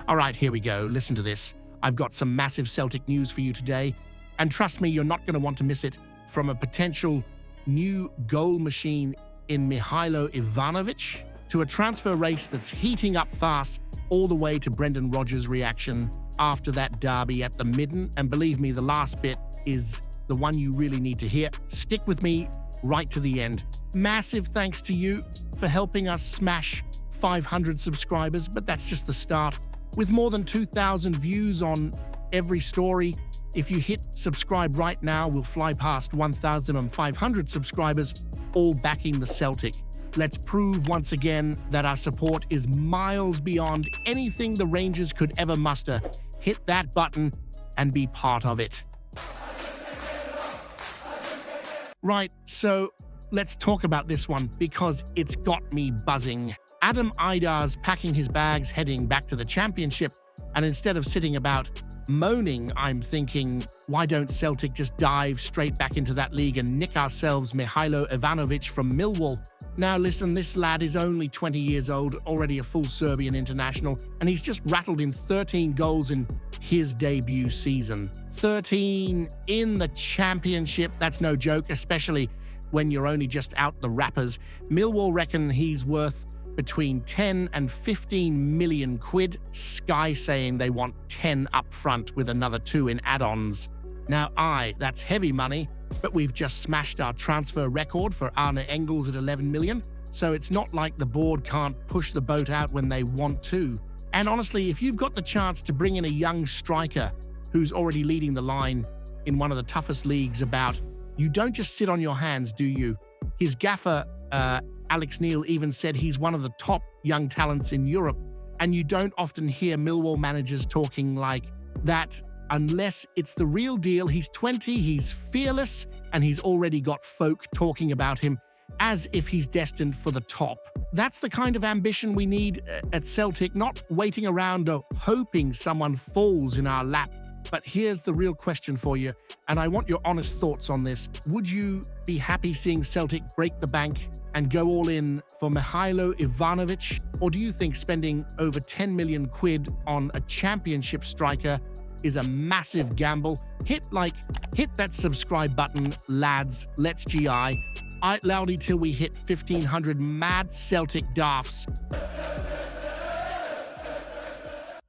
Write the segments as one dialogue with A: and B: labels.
A: All right, here we go. Listen to this. I've got some massive Celtic news for you today. And trust me, you're not going to want to miss it. From a potential new goal machine in Mihailo Ivanovic to a transfer race that's heating up fast, all the way to Brendan Rodgers' reaction after that derby at the Midden. And believe me, the last bit is the one you really need to hear. Stick with me right to the end. Massive thanks to you for helping us smash 500 subscribers, but that's just the start. With more than 2,000 views on every story, if you hit subscribe right now, we'll fly past 1,500 subscribers, all backing the Celtic. Let's prove once again that our support is miles beyond anything the Rangers could ever muster. Hit that button and be part of it. Right, so let's talk about this one because it's got me buzzing. Adam Idar's packing his bags, heading back to the championship, and instead of sitting about moaning, I'm thinking, why don't Celtic just dive straight back into that league and nick ourselves Mihailo Ivanovic from Millwall? Now listen, this lad is only 20 years old, already a full Serbian international, and he's just rattled in 13 goals in his debut season. 13 in the championship, that's no joke, especially when you're only just out the wrappers. Millwall reckon he's worth between 10 and 15 million quid, Sky saying they want 10 up front with another 2 in add-ons. Now that's heavy money, but we've just smashed our transfer record for Arne Engels at 11 million, so it's not like the board can't push the boat out when they want to. And honestly, if you've got the chance to bring in a young striker who's already leading the line in one of the toughest leagues about, you don't just sit on your hands, do you? His gaffer, Alex Neil, even said he's one of the top young talents in Europe, and you don't often hear Millwall managers talking like that unless it's the real deal. He's 20, he's fearless, and he's already got folk talking about him as if he's destined for the top. That's the kind of ambition we need at Celtic, not waiting around or hoping someone falls in our lap. But here's the real question for you, and I want your honest thoughts on this. Would you be happy seeing Celtic break the bank and go all in for Mihailo Ivanovic? Or do you think spending over 10 million quid on a championship striker is a massive gamble? Hit that subscribe button, lads. Let's GI. Out loudy till we hit 1,500 mad Celtic daffs.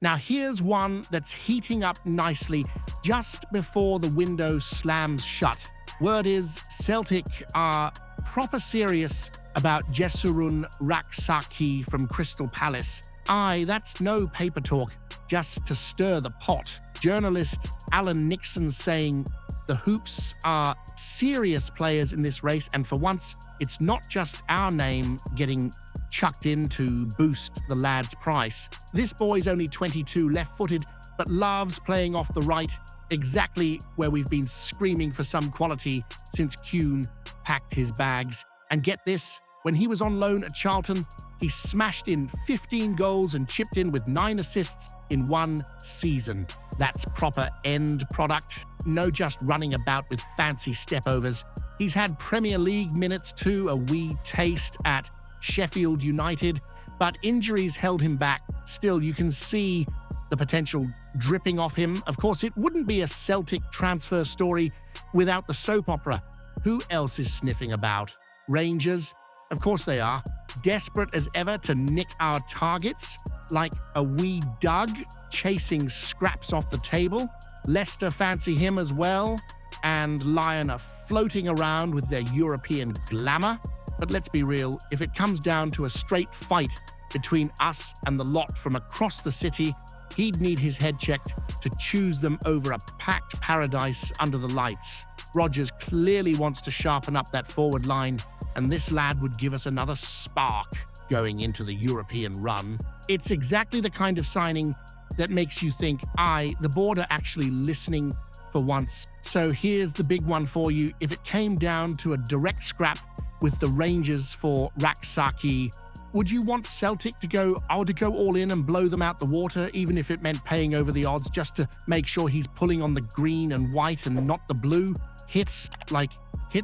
A: Now here's one that's heating up nicely just before the window slams shut. Word is Celtic are proper serious about Jesurun Rak-Sakyi from Crystal Palace. That's no paper talk, just to stir the pot. Journalist Alan Nixon saying the Hoops are serious players in this race, and for once, it's not just our name getting chucked in to boost the lad's price. This boy's only 22, left-footed, but loves playing off the right, exactly where we've been screaming for some quality since Kuhn packed his bags. And get this, when he was on loan at Charlton, he smashed in 15 goals and chipped in with 9 assists in one season. That's proper end product. No just running about with fancy stepovers. He's had Premier League minutes too, a wee taste at Sheffield United, but injuries held him back. Still, you can see the potential dripping off him. Of course, it wouldn't be a Celtic transfer story without the soap opera. Who else is sniffing about? Rangers? Of course they are. Desperate as ever to nick our targets, like a wee Doug chasing scraps off the table. Leicester fancy him as well, and Lyon are floating around with their European glamour. But let's be real, if it comes down to a straight fight between us and the lot from across the city, he'd need his head checked to choose them over a packed paradise under the lights. Rodgers clearly wants to sharpen up that forward line, and this lad would give us another spark going into the European run. It's exactly the kind of signing that makes you think, the board are actually listening for once. So here's the big one for you. If it came down to a direct scrap with the Rangers for Rak-Sakyi, would you want Celtic to go all in and blow them out the water, even if it meant paying over the odds just to make sure he's pulling on the green and white and not the blue? Hit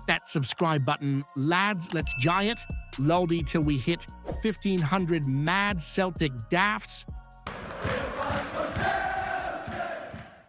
A: that subscribe button, lads. Let's giant loldy till we hit 1,500 mad Celtic daffs.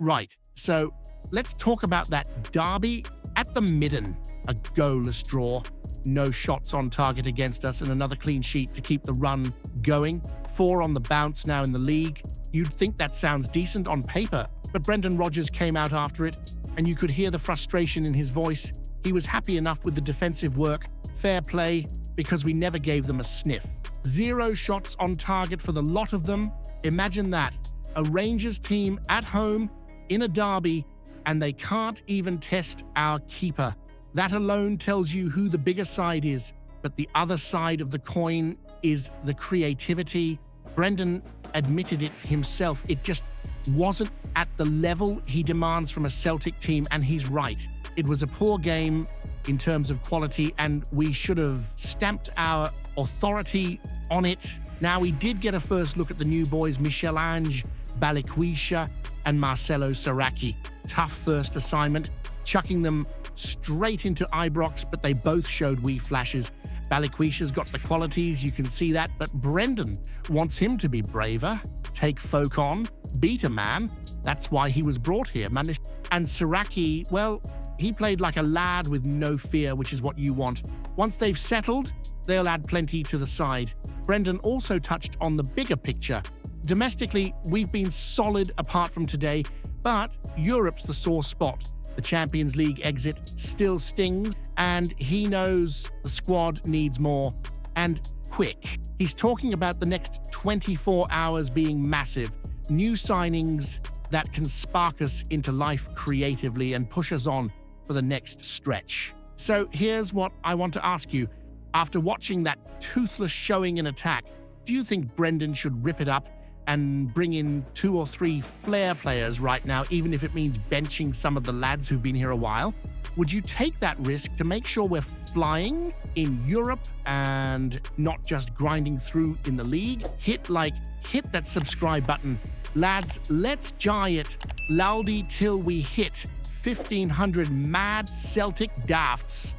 A: Right, so let's talk about that derby at the Midden. A goalless draw, no shots on target against us, and another clean sheet to keep the run going. 4 on the bounce now in the league. You'd think that sounds decent on paper, but Brendan Rodgers came out after it, and you could hear the frustration in his voice. He was happy enough with the defensive work. Fair play, because we never gave them a sniff. 0 shots on target for the lot of them. Imagine that. A Rangers team at home in a derby, and they can't even test our keeper. That alone tells you who the bigger side is, but the other side of the coin is the creativity. Brendan admitted it himself. It just wasn't at the level he demands from a Celtic team, and he's right. It was a poor game in terms of quality, and we should have stamped our authority on it. Now, we did get a first look at the new boys, Mihailo Ivanovic and Mihailo Rak-Sakyi. Tough first assignment, chucking them straight into Ibrox, but they both showed wee flashes. Balikwisha's got the qualities, you can see that, but Brendan wants him to be braver, take folk on, beat a man. That's why he was brought here. And Sakyi, well, he played like a lad with no fear, which is what you want. Once they've settled, they'll add plenty to the side. Brendan also touched on the bigger picture. Domestically, we've been solid apart from today, but Europe's the sore spot. The Champions League exit still stings, and he knows the squad needs more, and quick. He's talking about the next 24 hours being massive. New signings that can spark us into life creatively and push us on for the next stretch. So here's what I want to ask you. After watching that toothless showing in attack, do you think Brendan should rip it up and bring in 2 or 3 flair players right now, even if it means benching some of the lads who've been here a while? Would you take that risk to make sure we're flying in Europe and not just grinding through in the league? Hit that subscribe button. Lads, let's jai it. Laldi till we hit 1,500 mad Celtic dafts.